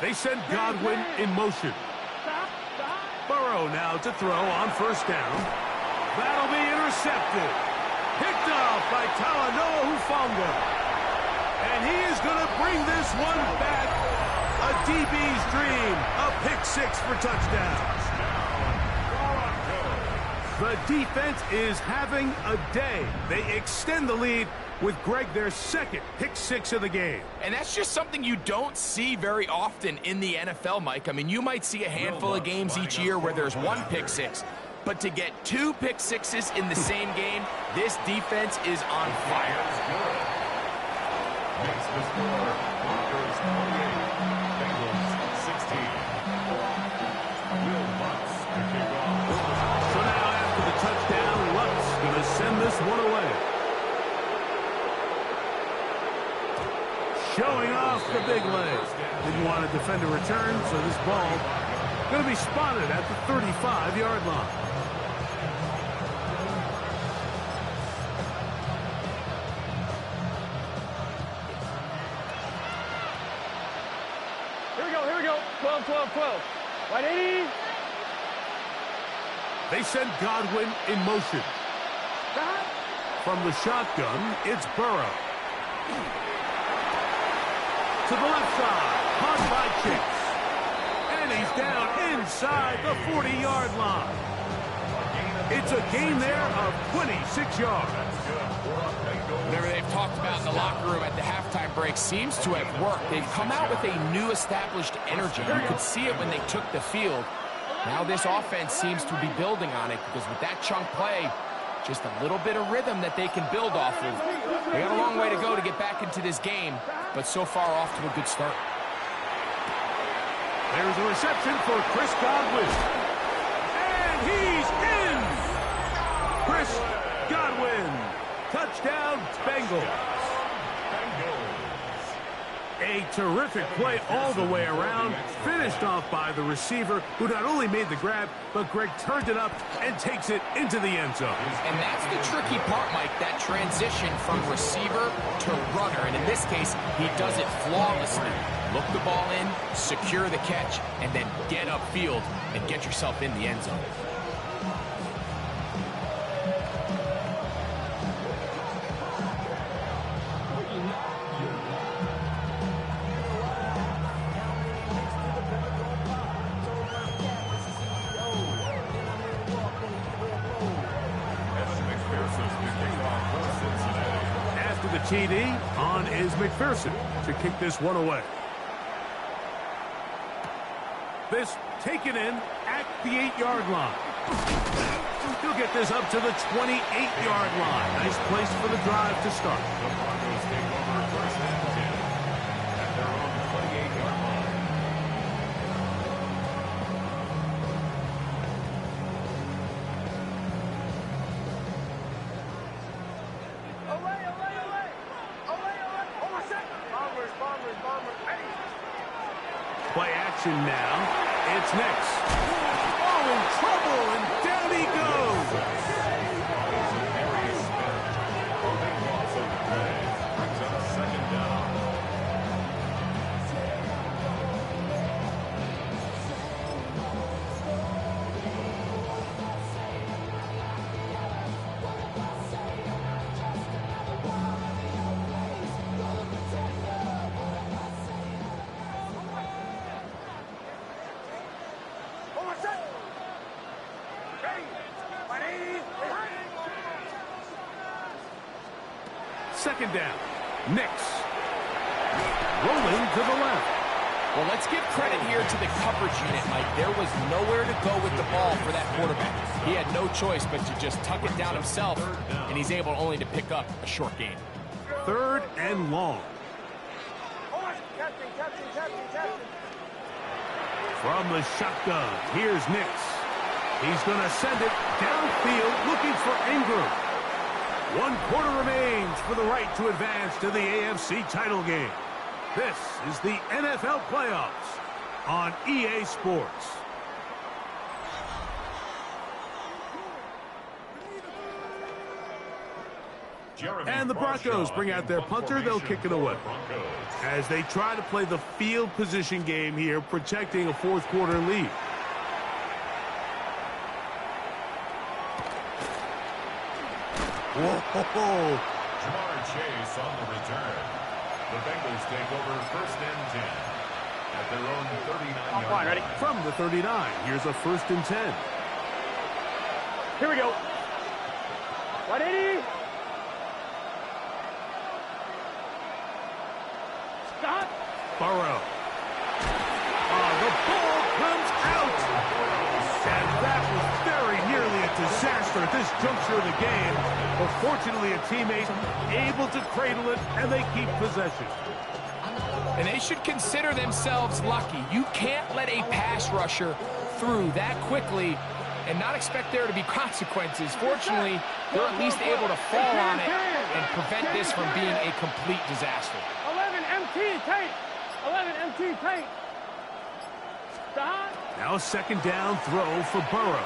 [SPEAKER 2] They send Godwin in motion. Burrow now to throw on 1st down. That'll be intercepted. Picked off by Talanoa Hufanga. And he is going to bring this one back A DB's dream. A pick six for touchdown. The defense is having a day. They extend the lead with Greg their second pick six of the game.
[SPEAKER 4] And that's just something you don't see very often in the NFL, Mike. I mean, you might see a handful of games each year where there's one pick six. But to get two pick sixes in the same game, this defense is on fire.
[SPEAKER 3] Makes the score, Broncos 28, Bengals 16. Will Lutz to kick off.
[SPEAKER 2] So now after the touchdown, Lutz going to send this one away. Showing off the big leg. Didn't want to defend a return, so this ball going to be spotted at the 35-yard line.
[SPEAKER 5] Here we go. 12, 12, 12. Right, 80.
[SPEAKER 2] They send Godwin in motion. From the shotgun, it's Burrow. To the left side, caught by Chase. And he's down inside the 40-yard line. It's a gain there of 26 yards.
[SPEAKER 4] Whatever they've talked about in the locker room at the halftime break seems to have worked. They've come out with a new established energy. You could see it when they took the field. Now this offense seems to be building on it because with that chunk play, just a little bit of rhythm that they can build off of. They got a long way to go to get back into this game, but so far off to a good start.
[SPEAKER 2] There's a reception for Chris Godwin. And he's in! Chris Godwin. Touchdown, Bengals. A terrific play all the way around, finished off by the receiver, who not only made the grab, but Greg turned it up and takes it into the end zone.
[SPEAKER 4] And that's the tricky part, Mike, that transition from receiver to runner. And in this case, he does it flawlessly. Look the ball in, secure the catch, and then get upfield and get yourself in the end zone.
[SPEAKER 2] The TD, on is McPherson to kick this one away. This taken in at the 8-yard line. He'll get this up to the 28-yard line. Nice place for the drive to start.
[SPEAKER 3] The Broncos take over first and 10 at their own 28-yard line.
[SPEAKER 2] Play action now. It's next. Oh, in trouble, and down he goes.
[SPEAKER 3] Big loss of the play. Brings up second down.
[SPEAKER 2] Second down. Nix. Rolling to the left.
[SPEAKER 4] Well, let's give credit here to the coverage unit, Mike. There was nowhere to go with the ball for that quarterback. He had no choice but to just tuck it down himself, and he's able only to pick up a short gain.
[SPEAKER 2] Third and long. From the shotgun, here's Nix. He's going to send it downfield looking for Ingram. 1 quarter remains for the right to advance to the AFC title game. This is the NFL playoffs on EA Sports. And the Broncos bring out their punter. They'll kick it away as they try to play the field position game here, protecting a fourth quarter lead. Whoa.
[SPEAKER 3] Jamar Chase on the return. The Bengals take over first and 10. At their own 39-yard
[SPEAKER 5] Fine, ready?
[SPEAKER 3] line.
[SPEAKER 2] From the 39, here's a 1st and 10.
[SPEAKER 5] Here we go. 180. Stop.
[SPEAKER 2] Burrow. The ball comes out. And that was very nearly a disaster at this juncture of the game. But fortunately, a teammate able to cradle it, and they keep possession.
[SPEAKER 4] And they should consider themselves lucky. You can't let a pass rusher through that quickly and not expect there to be consequences. Fortunately, they're at least able to fall on it and prevent this from being a complete disaster.
[SPEAKER 5] 11 MT tape. 11 MT tape. Stop.
[SPEAKER 2] Now a 2nd down throw for Burrow.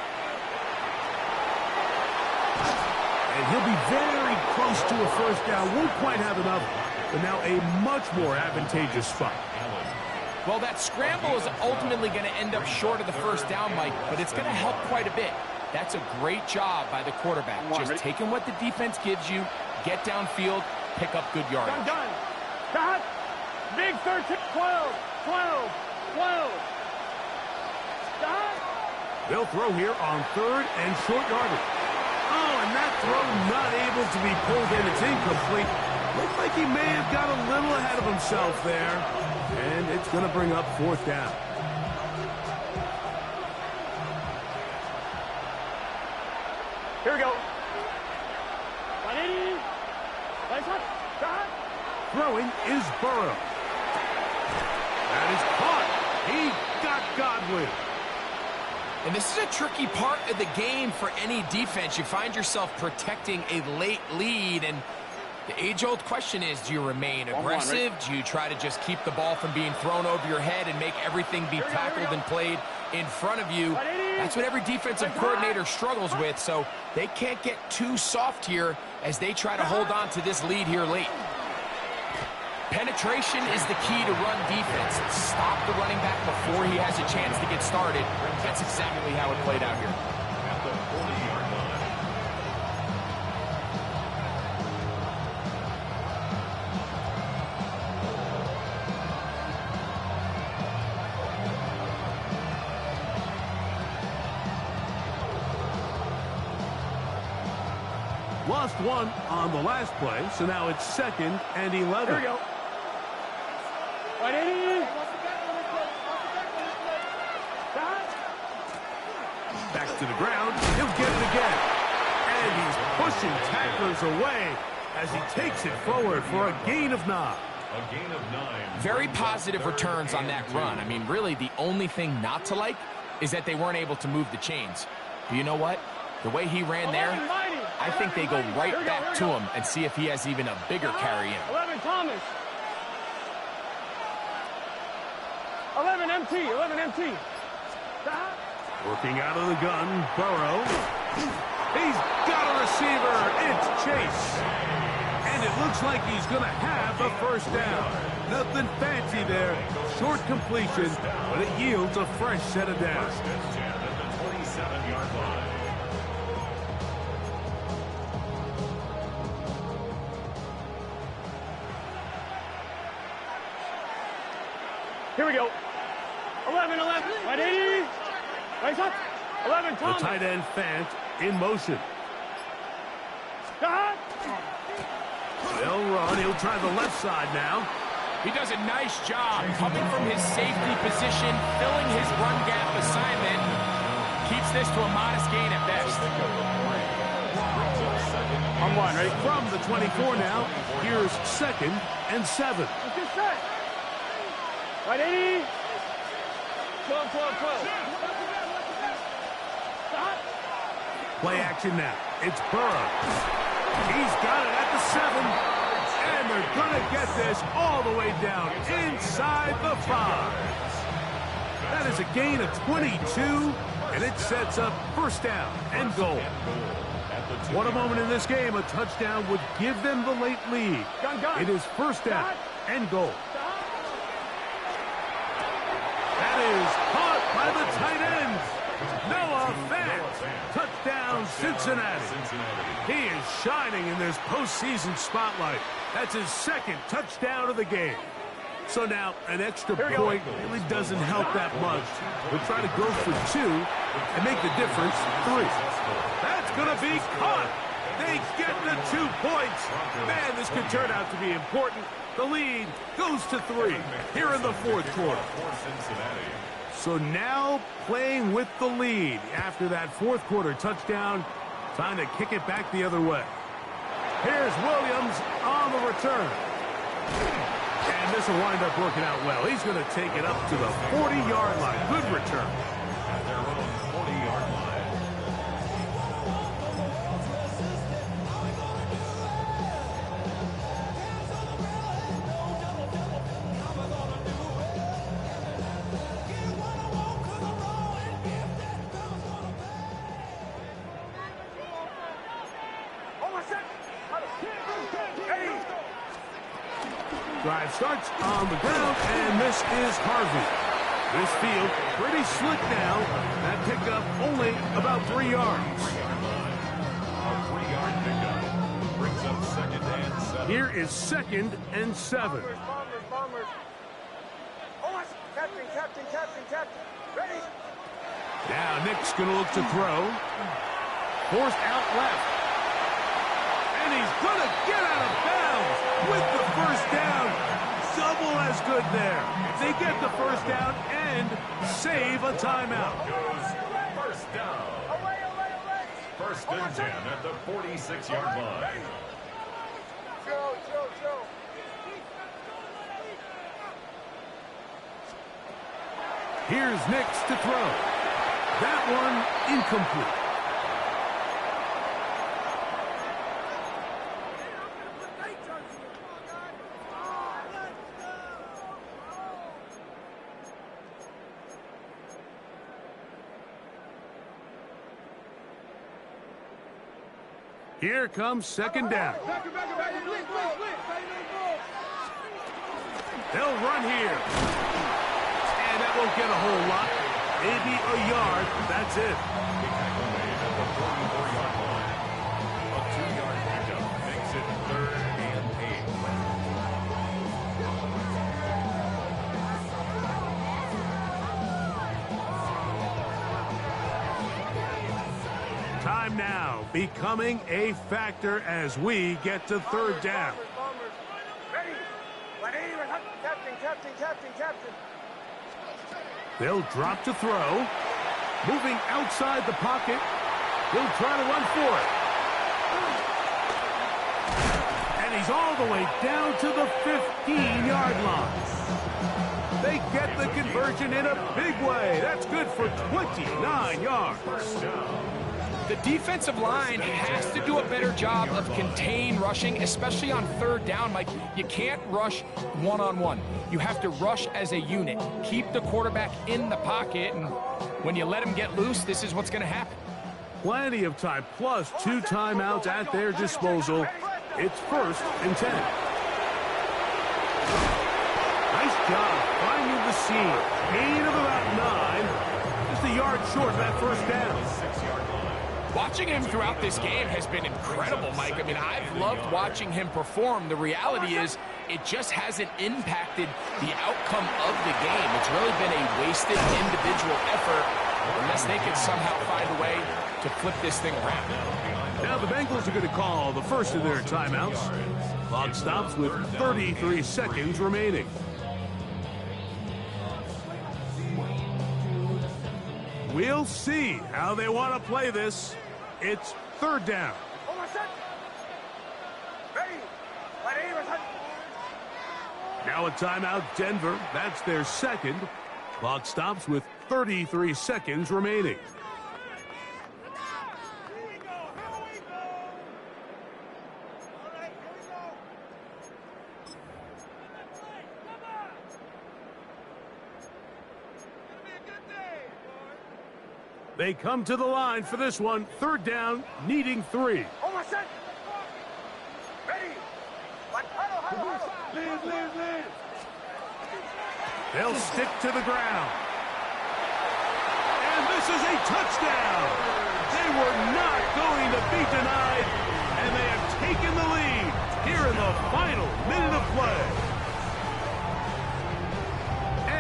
[SPEAKER 2] And he'll be very close to a 1st down. Won't quite have enough, but now a much more advantageous spot.
[SPEAKER 4] Well, that scramble is ultimately going to end up short of the 1st down, Mike, but it's going to help quite a bit. That's a great job by the quarterback. Just taking what the defense gives you, get downfield, pick up good yardage.
[SPEAKER 5] Done. Stop. Big 13. 12. 12. 12. Stop.
[SPEAKER 2] They'll throw here on 3rd and short yardage. Oh, and that throw not able to be pulled in. It's incomplete. Looked like he may have got a little ahead of himself there. And it's going to bring up 4th down.
[SPEAKER 5] Here we go. 180. Nice one. Stop.
[SPEAKER 2] Throwing is Burrow. That is caught. He got Godwin.
[SPEAKER 4] And this is a tricky part of the game for any defense. You find yourself protecting a late lead, and the age-old question is, do you remain aggressive? Do you try to just keep the ball from being thrown over your head and make everything be tackled and played in front of you? That's what every defensive coordinator struggles with, so they can't get too soft here as they try to hold on to this lead here late. Penetration is the key to run defense. Stop the running back before he has a chance to get started. That's exactly how it played out here.
[SPEAKER 3] At the 40-yard line.
[SPEAKER 2] Lost 1 on the last play, so now it's 2nd and 11.
[SPEAKER 5] Here we go. 180. Stop.
[SPEAKER 2] Back to the ground. He'll get it again. And he's pushing tacklers away as he takes it forward for a gain of 9.
[SPEAKER 3] A gain of 9.
[SPEAKER 4] Very positive returns on that run. I mean, really, the only thing not to like is that they weren't able to move the chains. But you know what? The way he ran there, I think they go right back to him and see if he has even a bigger carry in.
[SPEAKER 5] 11 Thomas. 11 MT. 11 MT. Stop.
[SPEAKER 2] Working out of the gun, Burrow. He's got a receiver. It's Chase. And it looks like he's going to have the 1st down. Nothing fancy there. Short completion, but it yields a fresh set of downs.
[SPEAKER 3] At the 27-yard line.
[SPEAKER 5] Here we go. 11. 180. Nice up. 11
[SPEAKER 2] The
[SPEAKER 5] Thomas.
[SPEAKER 2] tight end Fant in motion.
[SPEAKER 5] Stop.
[SPEAKER 2] They'll run. He'll try the left side now.
[SPEAKER 4] He does a nice job coming from his safety position, filling his run gap assignment. Keeps this to a modest gain at best.
[SPEAKER 5] On 1, ready?
[SPEAKER 2] From the 24 now, here's 2nd and 7.
[SPEAKER 5] Let's get set. 180. 12. Stop.
[SPEAKER 2] Play action now. It's Burrow. He's got it at the 7. And they're going to get this all the way down inside the 5. That is a gain of 22, and it sets up 1st down and goal. What a moment in this game. A touchdown would give them the late lead. It is 1st down and goal. That is caught by the tight end. Noah Fant. Touchdown, Cincinnati. He is shining in this postseason spotlight. That's his 2nd touchdown of the game. So now an extra point really doesn't help that much. We'll try to go for 2 and make the difference 3. That's going to be caught. They get the 2 points. Man, this could turn out to be important. The lead goes to 3 here in the 4th quarter. So now playing with the lead after that 4th quarter touchdown. Time to kick it back the other way. Here's Williams on the return. And this will wind up working out well. He's going to take it up to the 40-yard line. Good return.
[SPEAKER 3] At their own 40-yard line.
[SPEAKER 2] Drive starts on the ground, and this is Harvey. This field pretty slick now. That pickup only about 3 yards.
[SPEAKER 3] A 3-yard pickup brings up 2nd and 7.
[SPEAKER 2] Here is 2nd and 7.
[SPEAKER 5] Bombers. Oh, Captain. Ready?
[SPEAKER 2] Now Nick's going to look to throw. Forced out left. And he's going to get out of bounds with the first down. Double as good there. They get the first down and save a timeout.
[SPEAKER 3] Goes first down.
[SPEAKER 5] Away.
[SPEAKER 3] 1st and 10 at the 46-yard line.
[SPEAKER 5] Joe.
[SPEAKER 2] Here's Nick's to throw. That one incomplete. Here comes 2nd down. They'll run here. And that won't get a whole lot. Maybe a yard. That's it.
[SPEAKER 3] The tackle made at the 44-yard line. A 2-yard pickup makes it 3rd and 8.
[SPEAKER 2] Time now becoming a factor as we get to 3rd down.
[SPEAKER 5] Ready? Captain.
[SPEAKER 2] They'll drop to throw. Moving outside the pocket. He'll try to run for it. And he's all the way down to the 15-yard line. They get the conversion in a big way. That's good for 29 yards.
[SPEAKER 4] The defensive line has to do a better job of contain rushing, especially on 3rd down. Mike, you can't rush one-on-one. You have to rush as a unit. Keep the quarterback in the pocket, and when you let him get loose, this is what's going to happen.
[SPEAKER 2] Plenty of time, plus 2 timeouts at their disposal. It's 1st and 10. Nice job finding the seam. Gain of about 9. Just a yard short of that 1st down.
[SPEAKER 3] 6-yard line.
[SPEAKER 4] Watching him throughout this game has been incredible, Mike. I mean, I've loved watching him perform. The reality is it just hasn't impacted the outcome of the game. It's really been a wasted individual effort unless they can somehow find a way to flip this thing around.
[SPEAKER 2] Now the Bengals are going to call the first of their timeouts. Clock stops with 33 seconds remaining. We'll see how they want to play this. It's 3rd down. Now a timeout, Denver. That's their 2nd. Clock stops with 33 seconds remaining. They come to the line for this one. 3rd down, needing 3.
[SPEAKER 5] Ready?
[SPEAKER 2] They'll stick to the ground. And this is a touchdown. They were not going to be denied, and they have taken the lead here in the final minute of play.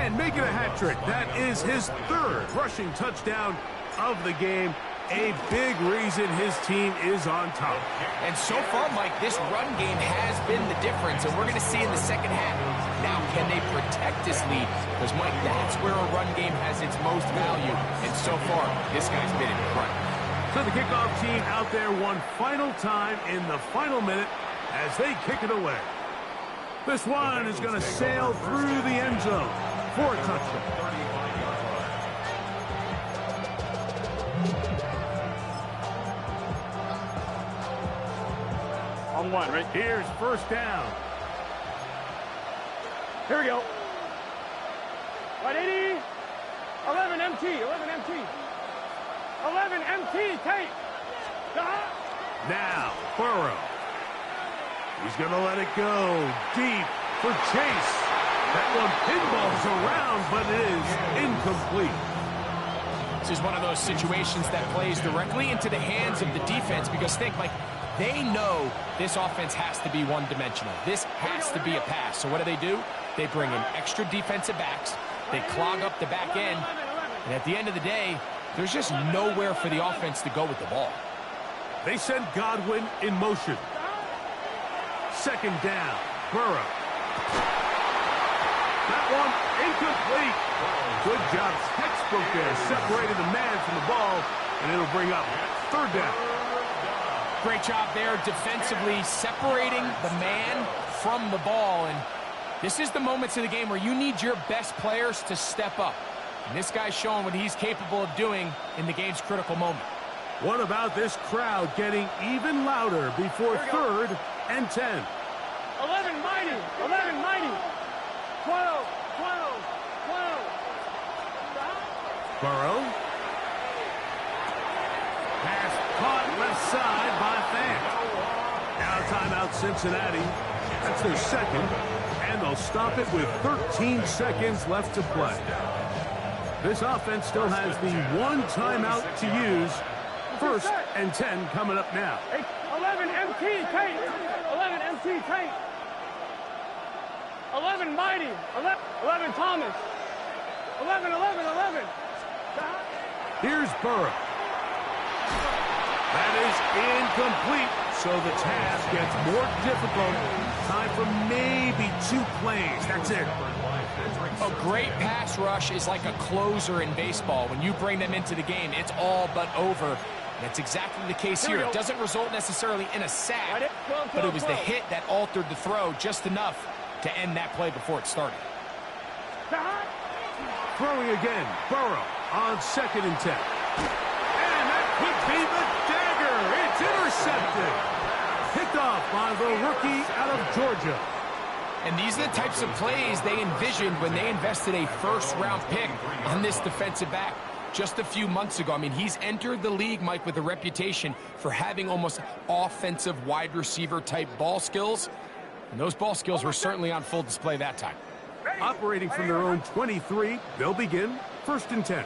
[SPEAKER 2] And making a hat trick. That is his third rushing touchdown of the game. A big reason his team is on top.
[SPEAKER 4] And so far, Mike, this run game has been the difference, and we're going to see in the second half. Now, can they protect this lead? Because, Mike, that's where a run game has its most value. And so far, this guy's been incredible.
[SPEAKER 2] So the kickoff team out there one final time in the final minute as they kick it away. This one is going to sail through the end zone for a touchdown.
[SPEAKER 5] On one, right?
[SPEAKER 2] Here's first down.
[SPEAKER 5] Here we go. 180. 11 MT. 11 MT. 11 MT. Tape.
[SPEAKER 2] Now, Burrow. He's going to let it go deep for Chase. That one pinballs around, but it is incomplete.
[SPEAKER 4] This is one of those situations that plays directly into the hands of the defense because think, like, they know this offense has to be one-dimensional. This has to be a pass. So what do? They bring in extra defensive backs. They clog up the back end. And at the end of the day, there's just nowhere for the offense to go with the ball.
[SPEAKER 2] They send Godwin in motion. Second down, Burrow. That one incomplete. Good job, textbook there. Separated the man from the ball, and it'll bring up third down.
[SPEAKER 4] Great job there defensively, separating the man from the ball. And this is the moments of the game where you need your best players to step up. And this guy's showing what he's capable of doing in the game's critical moment.
[SPEAKER 2] What about this crowd getting even louder before third and 10?
[SPEAKER 5] 11 mighty. 11 mighty. 12. 12. 12.
[SPEAKER 2] Burrow. Pass caught left side by Fant. Now timeout Cincinnati. That's their second. And they'll stop it with 13 seconds left to play. This offense still has the one timeout to use. First and 10 coming up now.
[SPEAKER 5] 11 MT Tate. 11 MT Tate. 11 mighty. 11 Thomas. 11.
[SPEAKER 2] Here's Burrow. That is incomplete, so the task gets more difficult. Time for maybe 2 plays. That's it.
[SPEAKER 4] A great pass rush is like a closer in baseball. When you bring them into the game, it's all but over. And that's exactly the case here. It doesn't result necessarily in a sack, but it was the hit that altered the throw just enough to end that play before it started.
[SPEAKER 2] Throwing again, Burrow on second and 10. And that could be the dagger. It's intercepted. Picked off by the rookie out of Georgia.
[SPEAKER 4] And these are the types of plays they envisioned when they invested a first-round pick on this defensive back just a few months ago. I mean, he's entered the league, Mike, with a reputation for having almost offensive wide receiver type ball skills. And those ball skills were certainly on full display that time.
[SPEAKER 2] Operating from their own 23, they'll begin first and 10.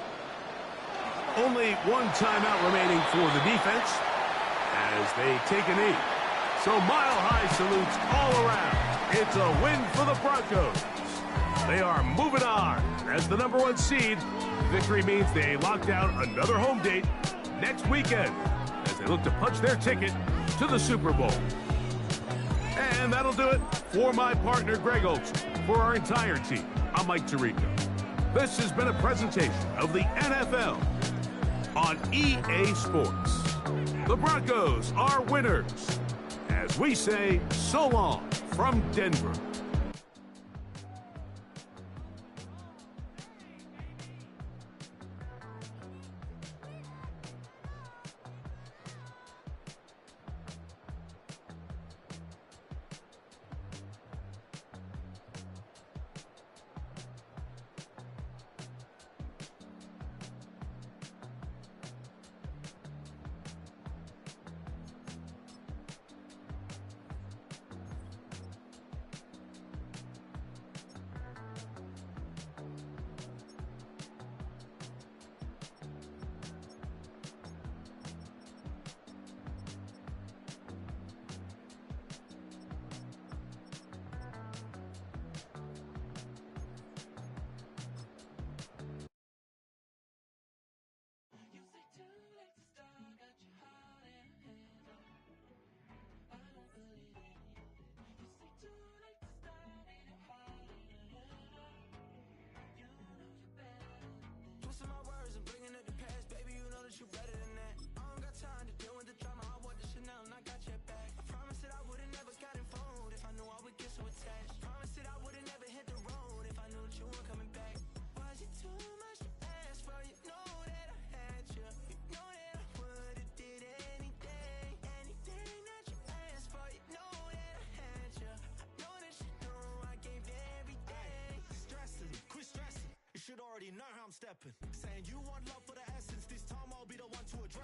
[SPEAKER 2] Only one timeout remaining for the defense as they take a knee. So mile-high salutes all around. It's a win for the Broncos. They are moving on as the #1 seed. Victory means they lock down another home date next weekend as they look to punch their ticket to the Super Bowl. And that'll do it for my partner, Greg Olson. For our entire team, I'm Mike Tirico. This has been a presentation of the NFL on EA Sports. The Broncos are winners. As we say, so long from Denver.
[SPEAKER 6] stepping. Saying you want love for the essence, this time I'll be the one to address.